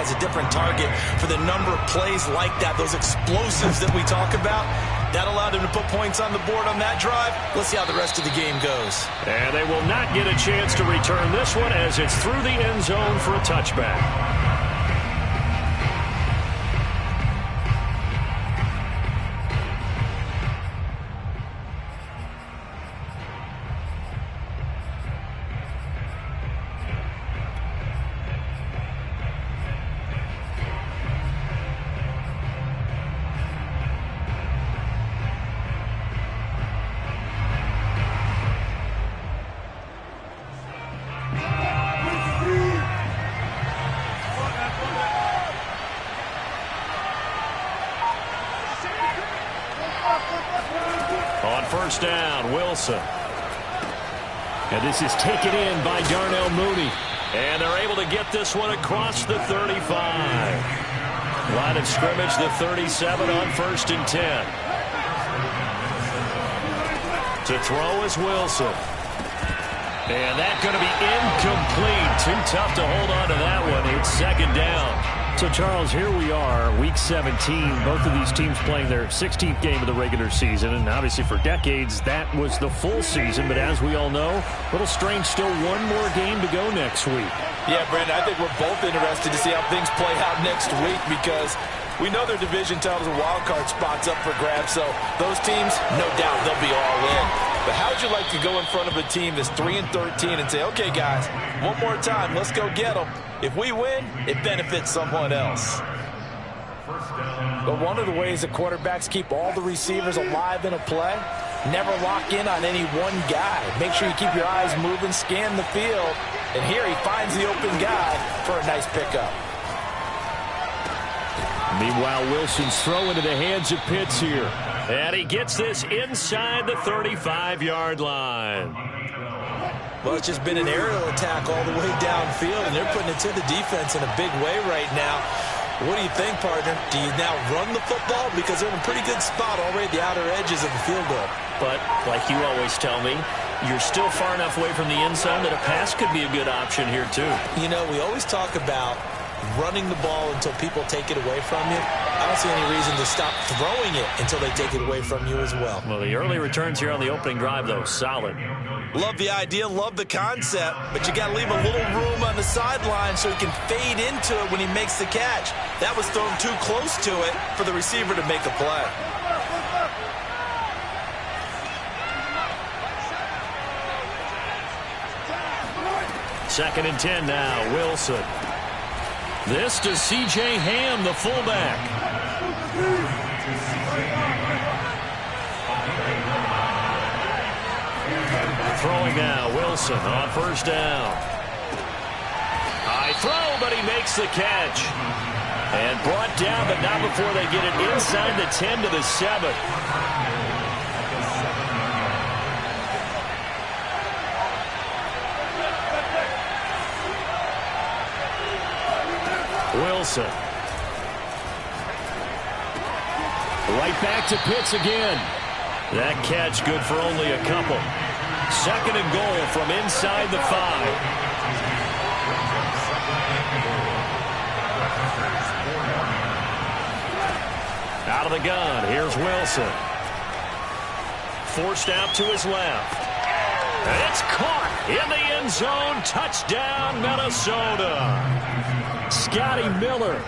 has a different target for the number of plays like that, those explosives that we talk about. That allowed him to put points on the board on that drive. Let's see how the rest of the game goes. And they will not get a chance to return this one as it's through the end zone for a touchback. On first down, Wilson. And this is taken in by Darnell Mooney. And they're able to get this one across the 35. Line of scrimmage, the 37 on 1st and 10. To throw is Wilson. And that's going to be incomplete. Too tough to hold on to that one. It's 2nd down. So, Charles, here we are, Week 17. Both of these teams playing their 16th game of the regular season. And obviously for decades, that was the full season. But as we all know, a little strange, still one more game to go next week. Yeah, Brandon, I think we're both interested to see how things play out next week because we know their division titles and wild card spots up for grabs. So those teams, no doubt, they'll be all in. But how would you like to go in front of a team that's 3-13 and say, okay, guys, one more time, let's go get them. If we win, it benefits someone else. But one of the ways that quarterbacks keep all the receivers alive in a play, never lock in on any one guy. Make sure you keep your eyes moving, scan the field. And here he finds the open guy for a nice pickup. Meanwhile, Wilson's throw into the hands of Pitts here. And he gets this inside the 35-yard line. Well, it's just been an aerial attack all the way downfield, and they're putting it to the defense in a big way right now. What do you think, partner? Do you now run the football? Because they're in a pretty good spot already at the outer edges of the field goal. But, like you always tell me, you're still far enough away from the end zone that a pass could be a good option here, too. You know, we always talk about running the ball until people take it away from you. I don't see any reason to stop throwing it until they take it away from you as well. Well, the early returns here on the opening drive, though, solid. Love the idea, love the concept, but you got to leave a little room on the sideline so he can fade into it when he makes the catch. That was thrown too close to it for the receiver to make a play. Second and 10 now, Wilson. This to C.J. Ham, the fullback. Throwing now, Wilson on first down. High throw, but he makes the catch. And brought down, but not before they get it inside the 10 to the 7. Wilson. Right back to Pitts again. That catch good for only a couple. Second and goal from inside the 5. Out of the gun, here's Wilson. Forced out to his left. And it's caught in the end zone. Touchdown, Minnesota. Scotty Miller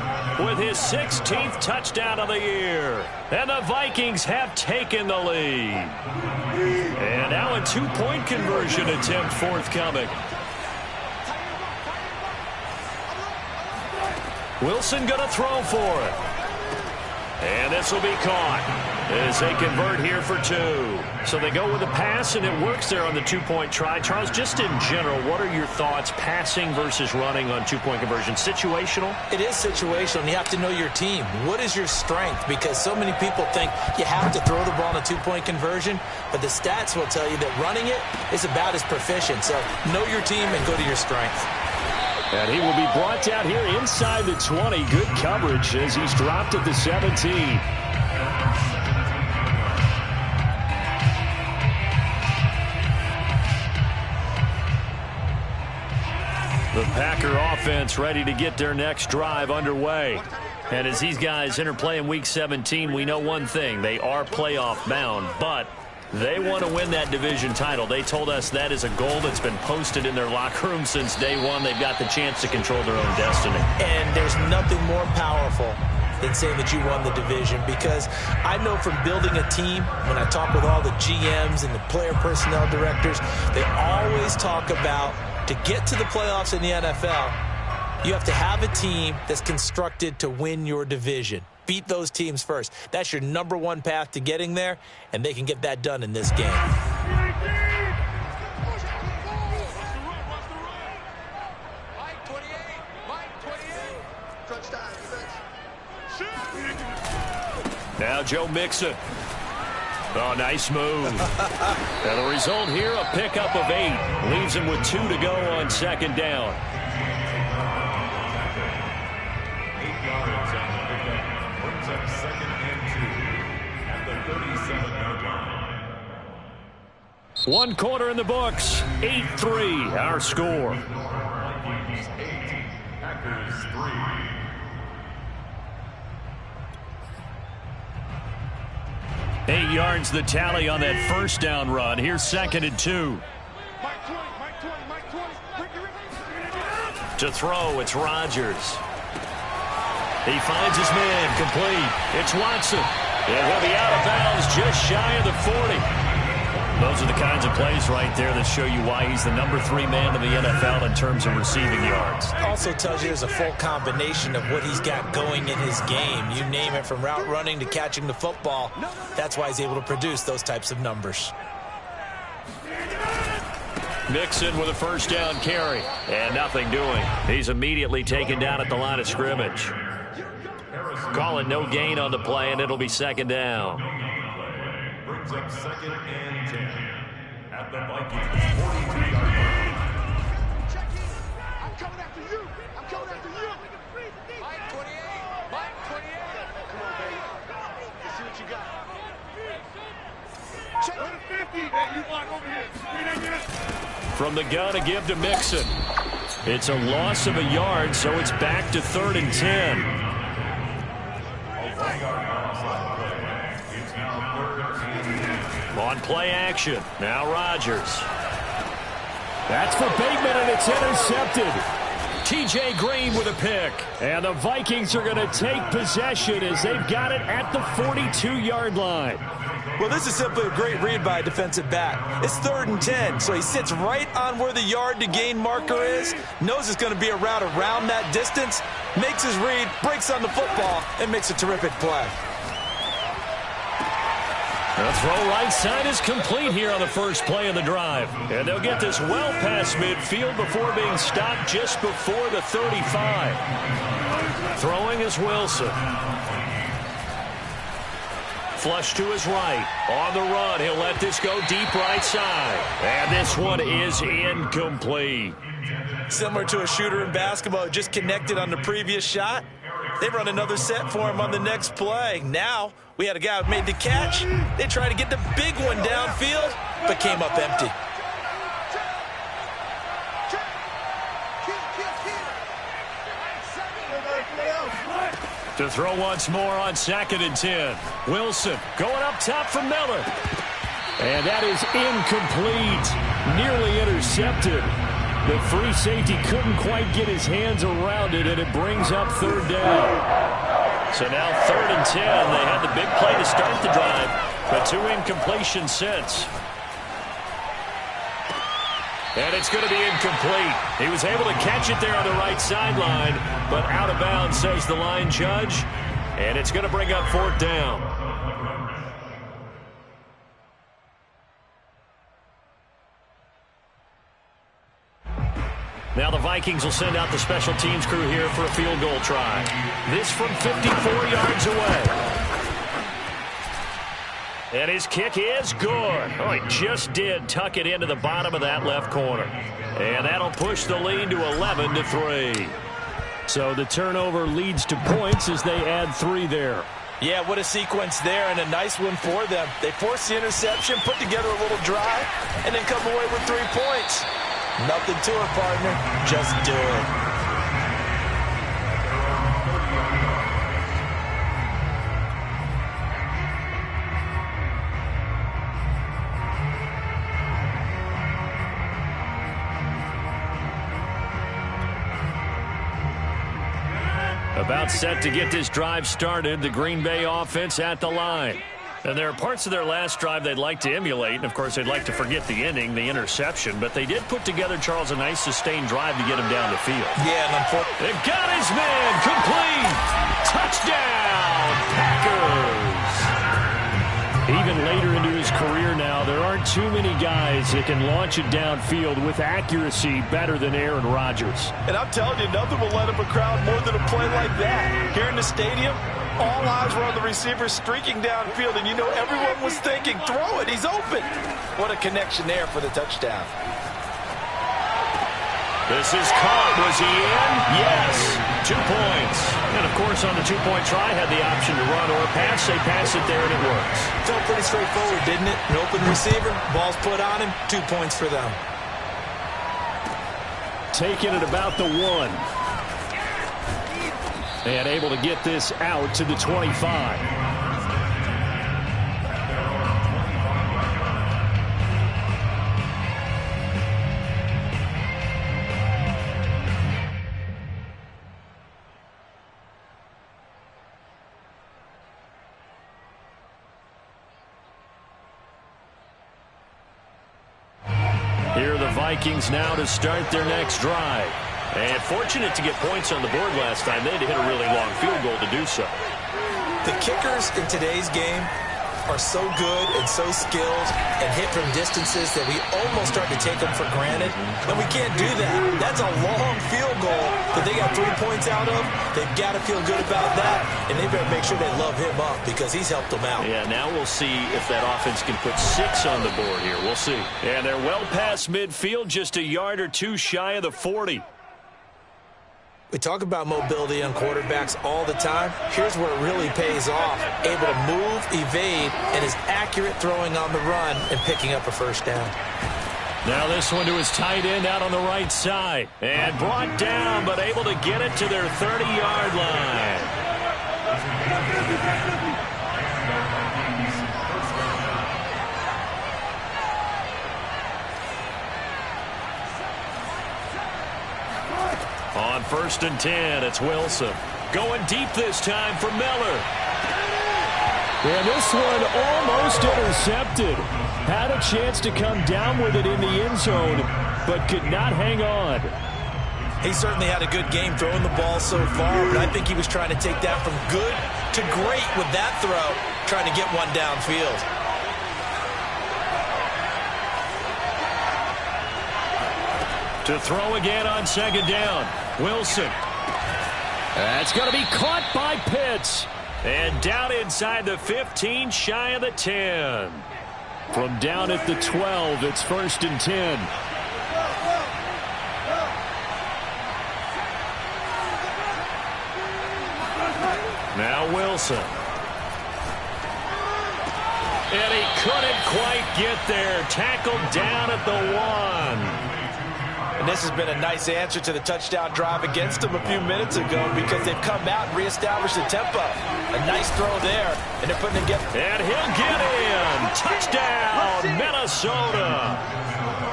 with his 16th touchdown of the year. And the Vikings have taken the lead. And now a 2-point conversion attempt forthcoming. Wilson going to throw for it. And this will be caught as they convert here for 2. So they go with a pass, and it works there on the 2-point try. Charles, just in general, what are your thoughts passing versus running on 2-point conversion? Situational? It is situational, and you have to know your team. What is your strength? Because so many people think you have to throw the ball in a 2-point conversion, but the stats will tell you that running it is about as proficient. So know your team and go to your strength. And he will be brought down here inside the 20. Good coverage as he's dropped at the 17. The Packer offense ready to get their next drive underway. And as these guys interplay in Week 17, we know one thing. They are playoff bound, but they want to win that division title. They told us that is a goal that's been posted in their locker room since day one. They've got the chance to control their own destiny. And there's nothing more powerful than saying that you won the division, because I know from building a team, when I talk with all the GMs and the player personnel directors, they always talk about, to get to the playoffs in the NFL, you have to have a team that's constructed to win your division. Beat those teams first. That's your number one path to getting there, and they can get that done in this game. Now Joe Mixon. Oh, nice move. Now the result here, a pickup of 8. Leaves him with 2 to go on second down. 8 yards on the pickup. Brings up 2nd and 2 at the 37-yard line. 1 quarter in the books. 8-3, our score. Vikings 8, Packers 3. Eight yards the tally on that first down run. Here's 2nd and 2. To throw, it's Rodgers. He finds his man, complete. It's Watson. And he'll be out of bounds just shy of the 40. Those are the kinds of plays right there that show you why he's the number 3 man in the NFL in terms of receiving yards. Also tells you there's a full combination of what he's got going in his game. You name it, from route running to catching the football. That's why he's able to produce those types of numbers. Mixon with a first down carry. And nothing doing. He's immediately taken down at the line of scrimmage. Calling no gain on the play, and it'll be 2nd down. Brings up 2nd and 10 at the Vikings 42-yard line. I'm coming after you. I'm coming after you. Mike 28. Mike 28. Come on, baby. Let's see what you got. Check the 50. Hey, you block over here. From the gun, a give to Mixon. It's a loss of a yard, so it's back to 3rd and 10. On play action, now Rodgers. That's for Bateman, and it's intercepted. T.J. Green with a pick. And the Vikings are going to take possession as they've got it at the 42-yard line. Well, this is simply a great read by a defensive back. It's 3rd and 10, so he sits right on where the yard to gain marker is, knows it's going to be a route around that distance, makes his read, breaks on the football, and makes a terrific play. The throw right side is complete here on the first play of the drive. And they'll get this well past midfield before being stopped just before the 35. Throwing is Wilson. Flush to his right. On the run, he'll let this go deep right side. And this one is incomplete. Similar to a shooter in basketball, just connected on the previous shot. They run another set for him on the next play. Now, we had a guy who made the catch. They tried to get the big one downfield, but came up empty. To throw once more on 2nd and 10. Wilson going up top for Miller. And that is incomplete. Nearly intercepted. The free safety couldn't quite get his hands around it, and it brings up 3rd down. So now 3rd and 10. They had the big play to start the drive, but 2 incompletions since. And it's going to be incomplete. He was able to catch it there on the right sideline, but out of bounds, says the line judge. And it's going to bring up 4th down. Now the Vikings will send out the special teams crew here for a field goal try. This from 54 yards away. And his kick is good. Oh, he just did tuck it into the bottom of that left corner. And that'll push the lead to 11-3. So the turnover leads to points as they add 3 there. Yeah, what a sequence there, and a nice one for them. They force the interception, put together a little drive, and then come away with 3 points. Nothing to it, partner. Just do it. About set to get this drive started, the Green Bay offense at the line. And there are parts of their last drive they'd like to emulate, and of course they'd like to forget the ending, the interception, but they did put together, Charles, a nice sustained drive to get him down the field. Yeah, and unfortunately, they've got his man complete. Touchdown, Packers. Even later into his career now, there aren't too many guys that can launch it downfield with accuracy better than Aaron Rodgers. And I'm telling you, nothing will let up a crowd more than a play like that. Here in the stadium, all eyes were on the receiver streaking downfield, and you know everyone was thinking, throw it, he's open. What a connection there for the touchdown. This is caught. Was he in? Yes. 2 points. And, of course, on the two-point try, had the option to run or pass. They pass it there, and it works. Felt pretty straightforward, didn't it? An open receiver, ball's put on him, 2 points for them. Taking it about the 1. And able to get this out to the 25. Vikings now to start their next drive. And fortunate to get points on the board last time. They had to hit a really long field goal to do so. The kickers in today's game are so good and so skilled and hit from distances that we almost start to take them for granted. And we can't do that. That's a long field goal that they got 3 points out of. They've got to feel good about that, and they better make sure they love him up because he's helped them out. Yeah, now we'll see if that offense can put 6 on the board here. We'll see. And they're well past midfield, just a yard or two shy of the 40. We talk about mobility on quarterbacks all the time. Here's where it really pays off. Able to move, evade, and is accurate throwing on the run and picking up a first down. Now this one to his tight end out on the right side. And brought down, but able to get it to their 30-yard line. On 1st and 10, it's Wilson. Going deep this time for Miller. And this one almost intercepted. Had a chance to come down with it in the end zone, but could not hang on. He certainly had a good game throwing the ball so far, but I think he was trying to take that from good to great with that throw, trying to get one downfield. To throw again on 2nd down. Wilson. That's going to be caught by Pitts. And down inside the 15, shy of the 10. From down at the 12, it's 1st and 10. Now Wilson. And he couldn't quite get there. Tackled down at the 1. And this has been a nice answer to the touchdown drive against them a few minutes ago because they've come out and reestablished the tempo. A nice throw there, and they're putting it together. And he'll get in. Touchdown, Minnesota.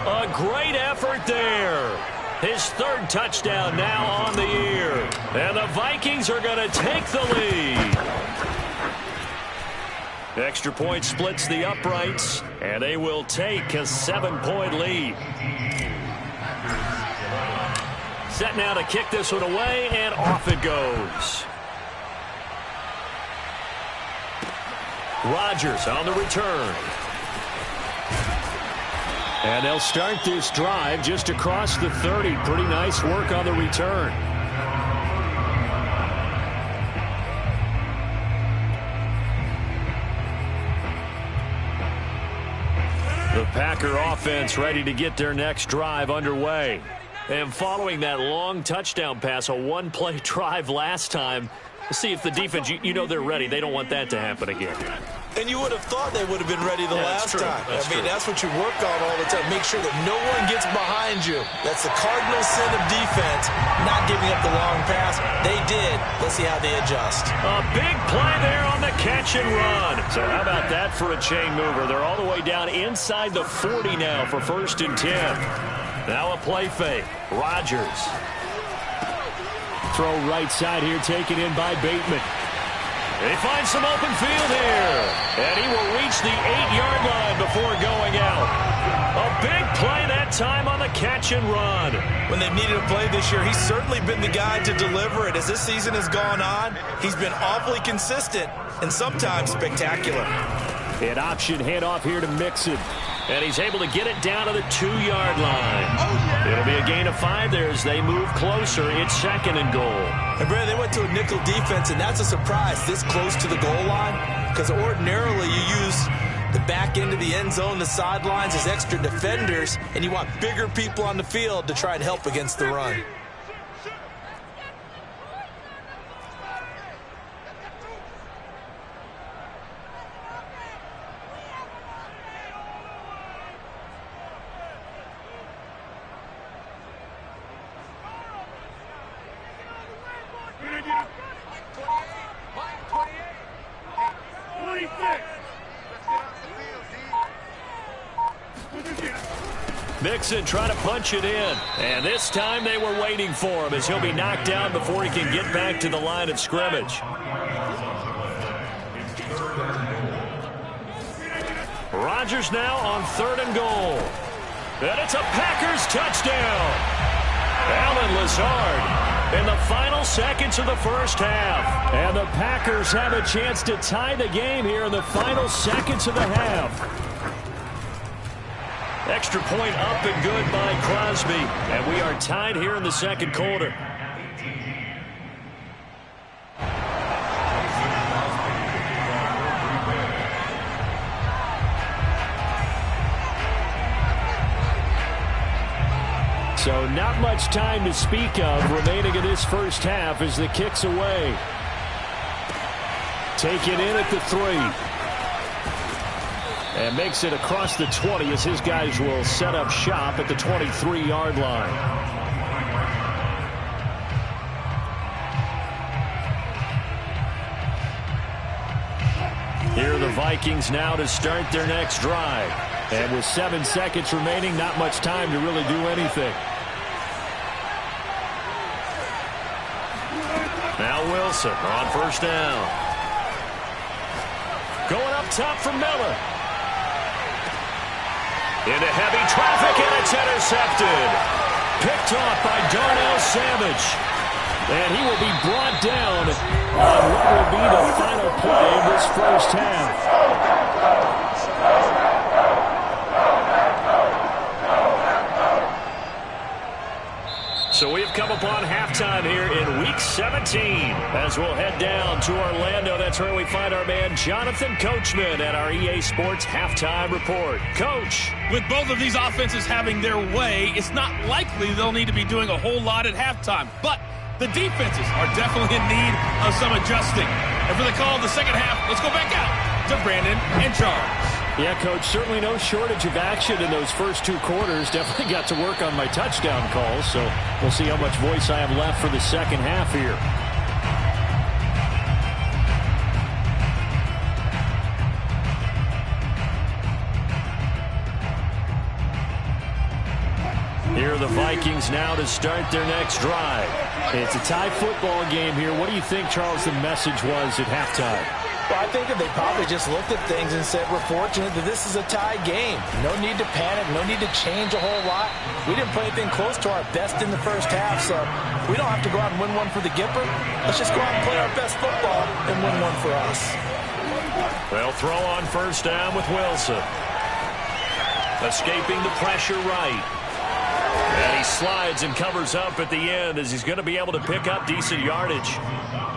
A great effort there. His 3rd touchdown now on the year. And the Vikings are going to take the lead. Extra point splits the uprights, and they will take a 7-point lead. Set now to kick this one away, and off it goes. Rodgers on the return. And they'll start this drive just across the 30. Pretty nice work on the return. The Packer offense ready to get their next drive underway. And following that long touchdown pass, a one-play drive last time, see if the defense, you know they're ready. They don't want that to happen again. And you would have thought they would have been ready the last time. That's true. That's what you work on all the time. Make sure that no one gets behind you. That's the cardinal sin of defense, not giving up the long pass. They did. Let's see how they adjust. A big play there on the catch and run. So how about that for a chain mover? They're all the way down inside the 40 now for 1st and 10. Now a play fake. Rodgers. Throw right side here, taken in by Bateman. They find some open field here. And he will reach the 8-yard line before going out. A big play that time on the catch and run. When they've needed a play this year, he's certainly been the guy to deliver it. As this season has gone on, he's been awfully consistent and sometimes spectacular. An option handoff here to Mixon. And he's able to get it down to the 2-yard line. It'll be a gain of 5 there as they move closer. It's 2nd and goal. And, Brad, they went to a nickel defense, and that's a surprise this close to the goal line, because ordinarily you use the back end of the end zone, the sidelines as extra defenders, and you want bigger people on the field to try and help against the run. Mixon trying to punch it in. And this time they were waiting for him as he'll be knocked down before he can get back to the line of scrimmage. Rodgers now on 3rd and goal. And it's a Packers touchdown. Allen Lazard in the final seconds of the first half. And the Packers have a chance to tie the game here in the final seconds of the half. Extra point up and good by Crosby. And we are tied here in the 2nd quarter. So not much time to speak of remaining in this first half as the kick's away. Taken in at the 3. And makes it across the 20 as his guys will set up shop at the 23-yard line. Here are the Vikings now to start their next drive. And with 7 seconds remaining, not much time to really do anything. Now Wilson on 1st down. Going up top for Miller. Into heavy traffic, and it's intercepted. Picked off by Darnell Savage. And he will be brought down on what will be the final play of this first half. So we have come upon halftime here in Week 17 as we'll head down to Orlando. That's where we find our man Jonathan Coachman at our EA Sports Halftime Report. Coach. With both of these offenses having their way, it's not likely they'll need to be doing a whole lot at halftime. But the defenses are definitely in need of some adjusting. And for the call of the second half, let's go back out to Brandon and Charles. Yeah, Coach, certainly no shortage of action in those first 2 quarters. Definitely got to work on my touchdown calls, so we'll see how much voice I have left for the second half here. Here are the Vikings now to start their next drive. It's a tie football game here. What do you think, Charles, the message was at halftime? Well, I think that they probably just looked at things and said, we're fortunate that this is a tie game. No need to panic, no need to change a whole lot. We didn't play anything close to our best in the first half, so we don't have to go out and win one for the Gipper. Let's just go out and play our best football and win one for us. They'll throw on 1st down with Wilson. Escaping the pressure right. And he slides and covers up at the end as he's going to be able to pick up decent yardage.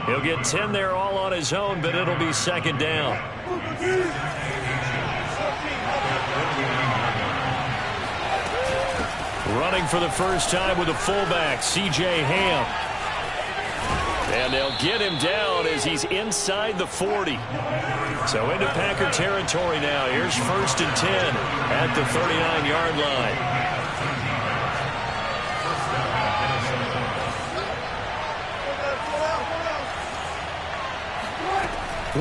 He'll get 10 there all on his own, but it'll be 2nd down. Running for the first time with a fullback, C.J. Ham. And they'll get him down as he's inside the 40. So into Packer territory now. Here's 1st and 10 at the 39-yard line.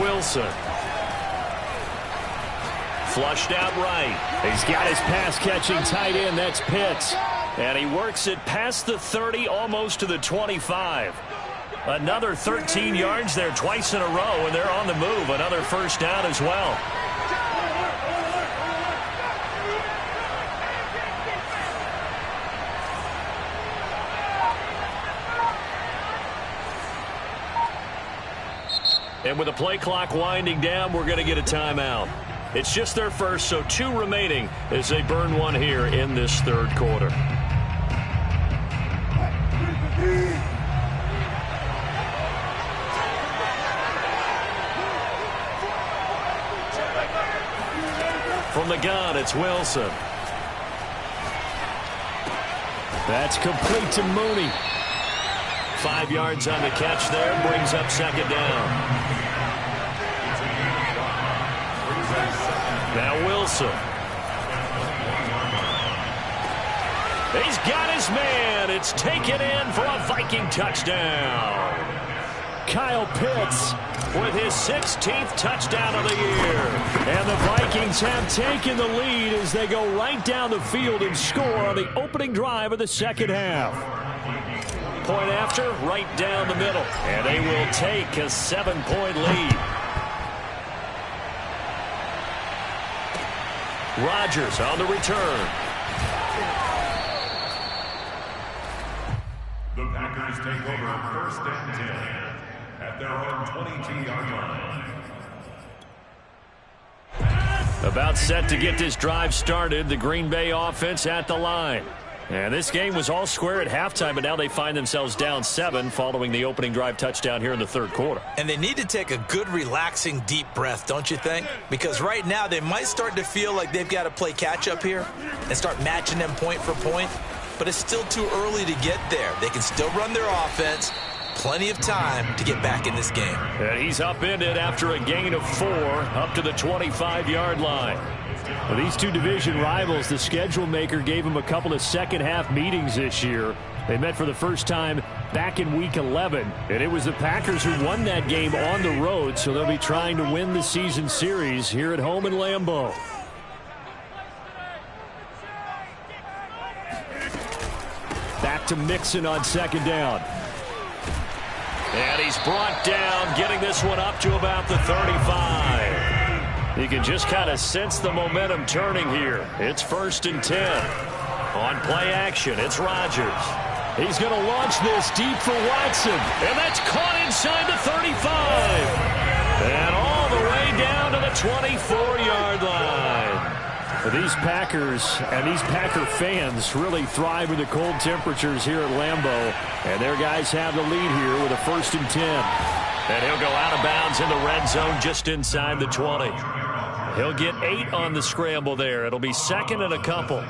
Wilson. Flushed out right. He's got his pass-catching tight end. That's Pitts. And he works it past the 30, almost to the 25. Another 13 yards there twice in a row, and they're on the move. Another first down as well. And with the play clock winding down, we're going to get a timeout. It's just their first, so 2 remaining as they burn one here in this third quarter. From the gun, it's Wilson. That's complete to Mooney. 5 yards on the catch there, brings up second down. Now Wilson. He's got his man. It's taken in for a Viking touchdown. Kyle Pitts with his 16th touchdown of the year. And the Vikings have taken the lead as they go right down the field and score on the opening drive of the second half. Point after, right down the middle. And they will take a 7-point lead. Rodgers on the return. The Packers take over 1st and 10 at their own 22-yard line. About set to get this drive started. The Green Bay offense at the line. And this game was all square at halftime, but now they find themselves down 7 following the opening drive touchdown here in the third quarter. And they need to take a good, relaxing, deep breath, don't you think? Because right now they might start to feel like they've got to play catch-up here and start matching them point for point. But it's still too early to get there. They can still run their offense. Plenty of time to get back in this game. And he's upended after a gain of 4 up to the 25-yard line. For these two division rivals, the schedule maker gave them a couple of second-half meetings this year. They met for the first time back in Week 11, and it was the Packers who won that game on the road, so they'll be trying to win the season series here at home in Lambeau. Back to Mixon on second down. And he's brought down, getting this one up to about the 35. You can just kind of sense the momentum turning here. It's 1st and 10. On play action, it's Rodgers. He's going to launch this deep for Watson. And that's caught inside the 35. And all the way down to the 24-yard line. These Packers and these Packer fans really thrive in the cold temperatures here at Lambeau. And their guys have the lead here with a 1st and 10. And he'll go out of bounds in the red zone just inside the 20. He'll get 8 on the scramble there. It'll be 2nd and a couple.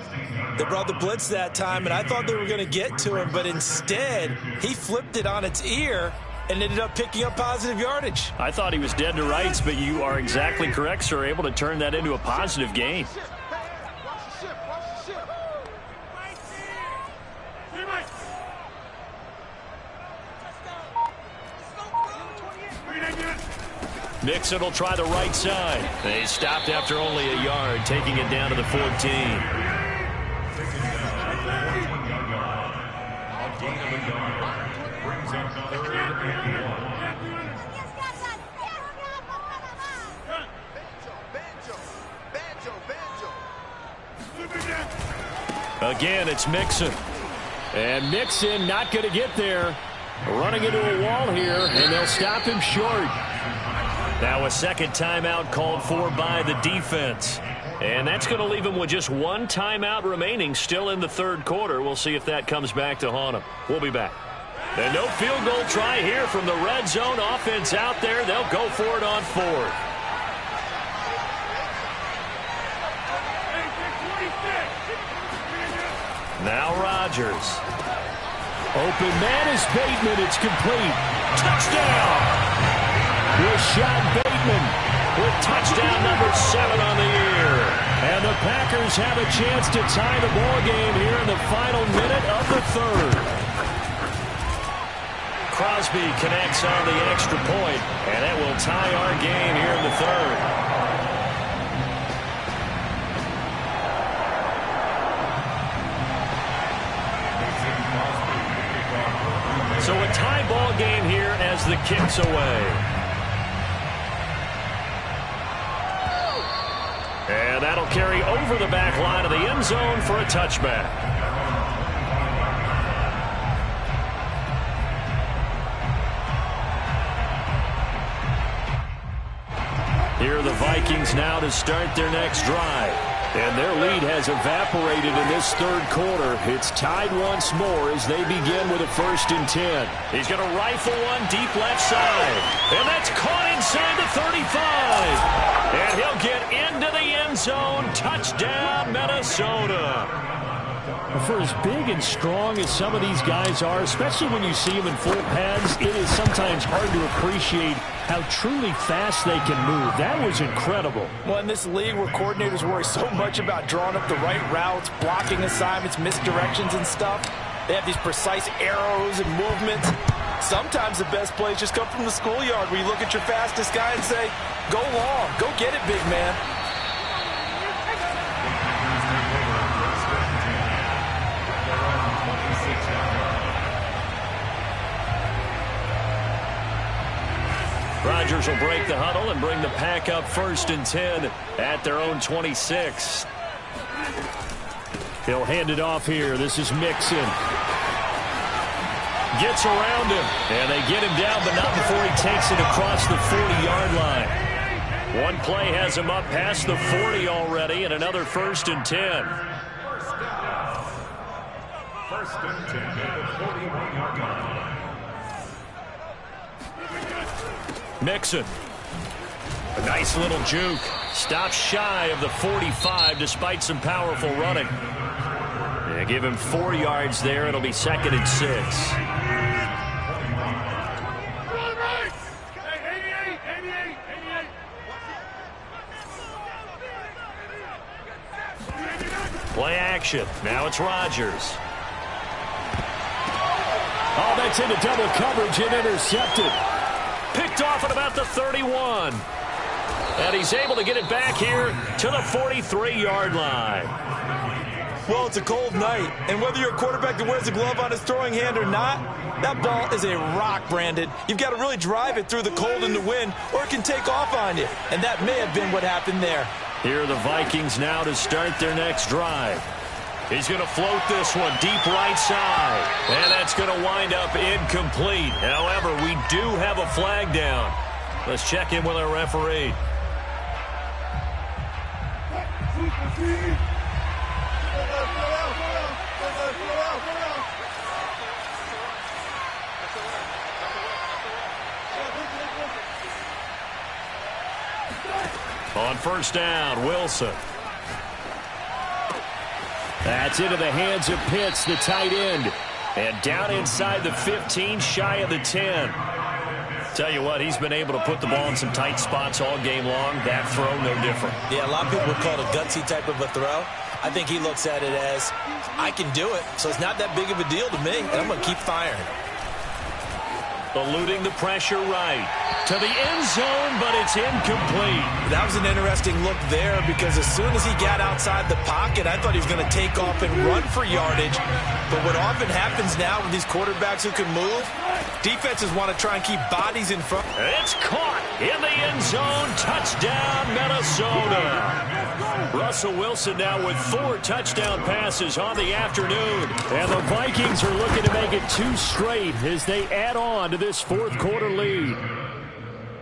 They brought the blitz that time, and I thought they were going to get to him, but instead he flipped it on its ear and ended up picking up positive yardage. I thought he was dead to rights, but you are exactly correct, sir. Able to turn that into a positive gain. Mixon will try the right side. They stopped after only a yard, taking it down to the 14. Again, it's Mixon. And Mixon not going to get there. Running into a wall here, and they'll stop him short. Now a second timeout called for by the defense. And that's going to leave him with just one timeout remaining still in the third quarter. We'll see if that comes back to haunt him. We'll be back. And no field goal try here from the red zone. Offense out there. They'll go for it on 4th. Now Rodgers. Open man is Bateman. It's complete. Touchdown! Rashad Bateman with touchdown number 7 on the year. And the Packers have a chance to tie the ball game here in the final minute of the third. Crosby connects on the extra point, and that will tie our game here in the third. So a tie ball game here as the kick's away. And that'll carry over the back line of the end zone for a touchback. Here are the Vikings now to start their next drive. And their lead has evaporated in this third quarter. It's tied once more as they begin with a 1st and 10. He's going to rifle one deep left side. And that's caught inside the 35. And he'll get into the end zone. Touchdown, Minnesota. For as big and strong as some of these guys are, especially when you see them in full pads, it is sometimes hard to appreciate how truly fast they can move. That was incredible. Well, in this league where coordinators worry so much about drawing up the right routes, blocking assignments, misdirections and stuff, they have these precise arrows and movements. Sometimes the best plays just come from the schoolyard where you look at your fastest guy and say, go long, go get it, big man. Rodgers will break the huddle and bring the Pack up 1st and 10 at their own 26. He'll hand it off here. This is Mixon. Gets around him, and they get him down, but not before he takes it across the 40-yard line. One play has him up past the 40 already, and another 1st and 10. First and 10 at the 41-yard line. Mixon. A nice little juke. Stops shy of the 45 despite some powerful running. They give him 4 yards there. It'll be 2nd and 6. Play action. Now it's Rodgers. Oh, that's into double coverage and intercepted. Picked off at about the 31. And he's able to get it back here to the 43-yard line. Well, it's a cold night, and whether you're a quarterback that wears a glove on his throwing hand or not, that ball is a rock, Brandon. You've got to really drive it through the cold and the wind, or it can take off on you. And that may have been what happened there. Here are the Vikings now to start their next drive. He's going to float this one deep right side. And that's going to wind up incomplete. However, we do have a flag down. Let's check in with our referee. On 1st down, Wilson. That's into the hands of Pitts, the tight end. And down inside the 15, shy of the 10. Tell you what, he's been able to put the ball in some tight spots all game long. That throw, no different. Yeah, a lot of people would call it a gutsy type of a throw. I think he looks at it as, I can do it, so it's not that big of a deal to me, and I'm going to keep firing. Eluding the pressure right. To the end zone, but it's incomplete. That was an interesting look there because as soon as he got outside the pocket, I thought he was going to take off and run for yardage. But what often happens now with these quarterbacks who can move, defenses want to try and keep bodies in front. It's caught in the end zone. Touchdown, Minnesota. Russell Wilson now with 4 touchdown passes on the afternoon. And the Vikings are looking to make it 2 straight as they add on to this 4th quarter lead.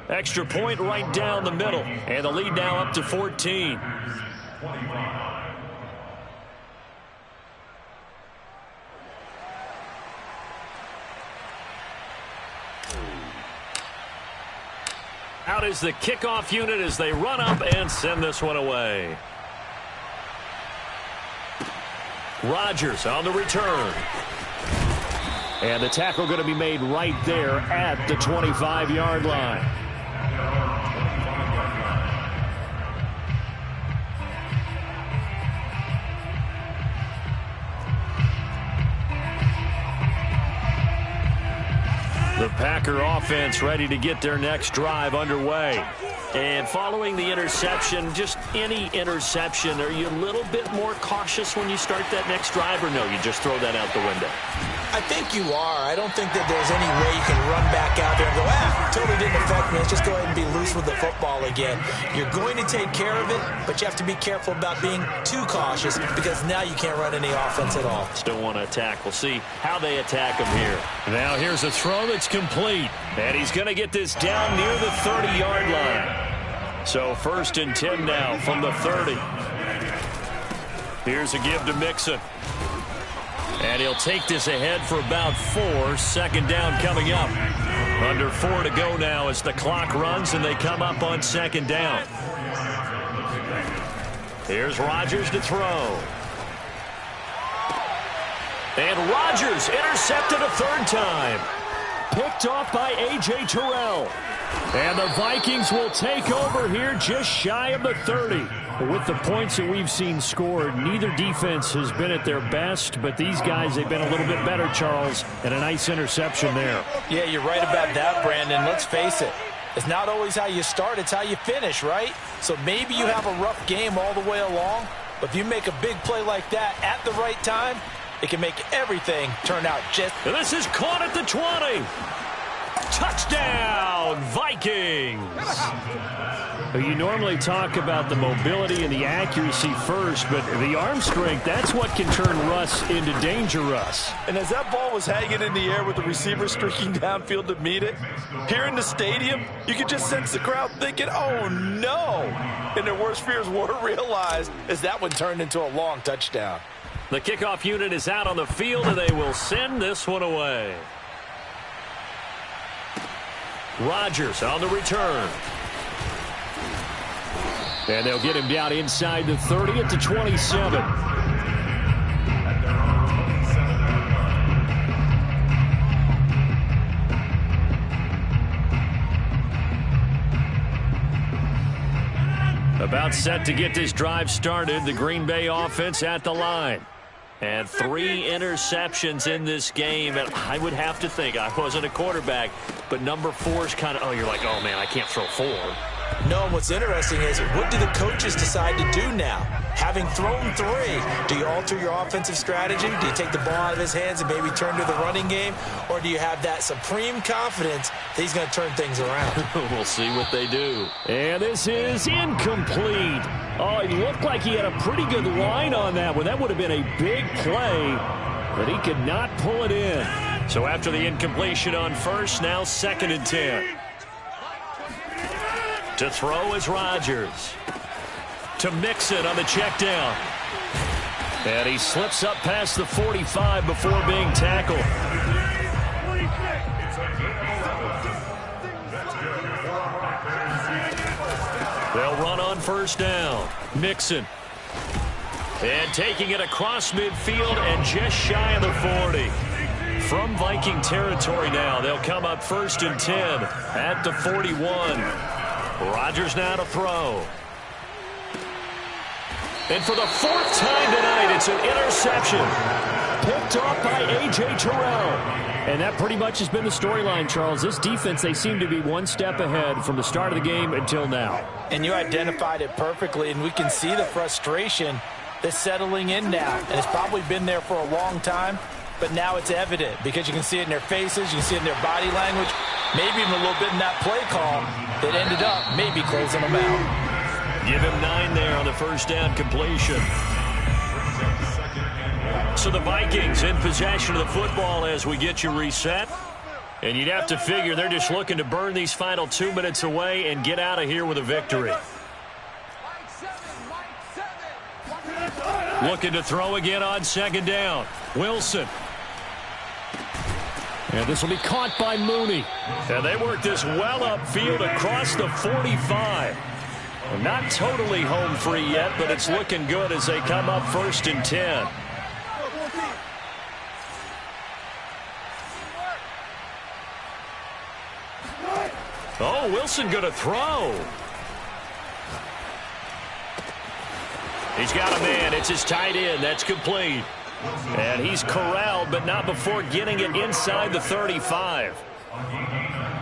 Extra point right down the middle. And the lead now up to 14. Out is the kickoff unit as they run up and send this one away. Rodgers on the return. And the tackle going to be made right there at the 25-yard line. The Packer offense ready to get their next drive underway. And following the interception, just any interception, are you a little bit more cautious when you start that next drive, or no, you just throw that out the window? I think you are. I don't think that there's any way you can run back out there and go, totally didn't affect me. Let's just go ahead and be loose with the football again. You're going to take care of it, but you have to be careful about being too cautious because now you can't run any offense at all. Still want to attack. We'll see how they attack him here. Now here's a throw that's complete. And he's going to get this down near the 30-yard line. So 1st and 10 now from the 30. Here's a give to Mixon. And he'll take this ahead for about 4. 2nd down coming up. Under 4 to go now as the clock runs and they come up on 2nd down. Here's Rodgers to throw. And Rodgers intercepted a 3rd time. Picked off by A.J. Terrell. And the Vikings will take over here just shy of the 30. With the points that we've seen scored, neither defense has been at their best, but these guys, they've been a little bit better, Charles, and a nice interception there. Yeah, you're right about that, Brandon. Let's face it. It's not always how you start, it's how you finish, right? So maybe you have a rough game all the way along, but if you make a big play like that at the right time, it can make everything turn out just... And this is caught at the 20. Touchdown, Vikings! You normally talk about the mobility and the accuracy first, but the arm strength, that's what can turn Russ into danger, Russ. And as that ball was hanging in the air with the receiver streaking downfield to meet it, here in the stadium, you could just sense the crowd thinking, oh, no. And their worst fears were realized as that one turned into a long touchdown. The kickoff unit is out on the field, and they will send this one away. Rodgers on the return. And they'll get him down inside the 30 at the 27. About set to get this drive started. The Green Bay offense at the line. And 3 interceptions in this game. And I would have to think, I wasn't a quarterback, but number 4 is kind of, oh, you're like, oh, man, I can't throw 4. No, what's interesting is what do the coaches decide to do now? Having thrown 3, do you alter your offensive strategy? Do you take the ball out of his hands and maybe turn to the running game? Or do you have that supreme confidence that he's going to turn things around? We'll see what they do. And this is incomplete. Oh, it looked like he had a pretty good line on that one. That would have been a big play, but he could not pull it in. So after the incompletion on 1st, now 2nd and 10. To throw is Rodgers. To Mixon on the check down. And he slips up past the 45 before being tackled. They'll run on 1st down. Mixon. And taking it across midfield and just shy of the 40. From Viking territory now, they'll come up 1st and 10 at the 41. Rodgers now to throw. And for the 4th time tonight, it's an interception. Picked off by A.J. Terrell. And that pretty much has been the storyline, Charles. This defense, they seem to be one step ahead from the start of the game until now. And you identified it perfectly, and we can see the frustration that's settling in now. And it's probably been there for a long time, but now it's evident because you can see it in their faces, you can see it in their body language, maybe even a little bit in that play call that ended up maybe closing them out. Give him 9 there on the 1st down completion. So the Vikings in possession of the football as we get you reset. And you'd have to figure they're just looking to burn these final 2 minutes away and get out of here with a victory. Looking to throw again on 2nd down. Wilson. And this will be caught by Mooney. And they work this well upfield across the 45. Well, not totally home free yet, but it's looking good as they come up 1st and 10. Wilson going to throw. He's got a man. It's his tight end. That's complete. And he's corralled, but not before getting it inside the 35.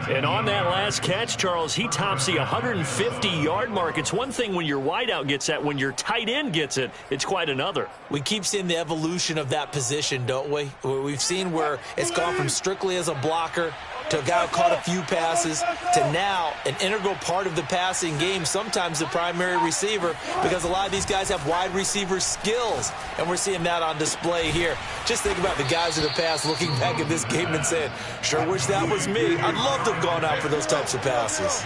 And on that last catch, Charles, he tops the 150-yard mark. It's one thing when your wideout gets that. When your tight end gets it, it's quite another. We keep seeing the evolution of that position, don't we? We've seen where it's gone from strictly as a blocker to a guy who caught a few passes to now an integral part of the passing game, sometimes the primary receiver, because a lot of these guys have wide receiver skills, and we're seeing that on display here. Just think about the guys in the past looking back at this game and saying, sure wish that was me. I'd love to have gone out for those types of passes.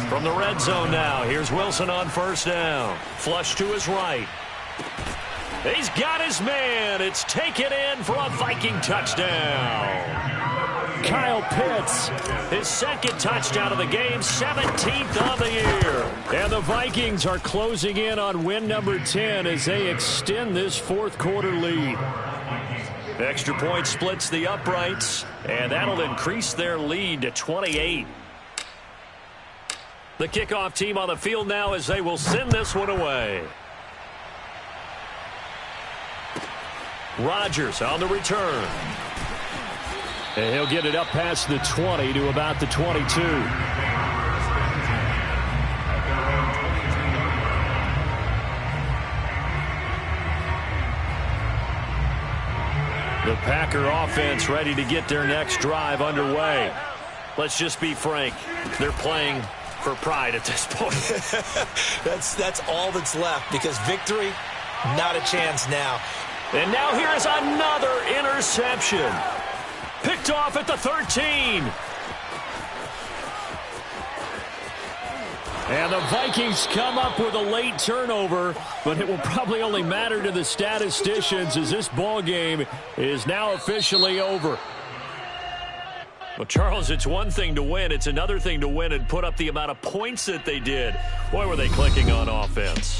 From the red zone now, here's Wilson on first down. Flush to his right. He's got his man. It's taken in for a Viking touchdown. Kyle Pitts, his second touchdown of the game, 17th of the year. And the Vikings are closing in on win number 10 as they extend this fourth quarter lead. Extra point splits the uprights, and that'll increase their lead to 28. The kickoff team on the field now as they will send this one away. Rodgers on the return. And he'll get it up past the 20 to about the 22. The Packer offense ready to get their next drive underway. Let's just be frank. They're playing for pride at this point. That's all that's left, because victory, not a chance now. And now here is another interception. Picked off at the 13. And the Vikings come up with a late turnover, but it will probably only matter to the statisticians as this ball game is now officially over. Well, Charles, it's one thing to win. It's another thing to win and put up the amount of points that they did. Boy, were they clicking on offense.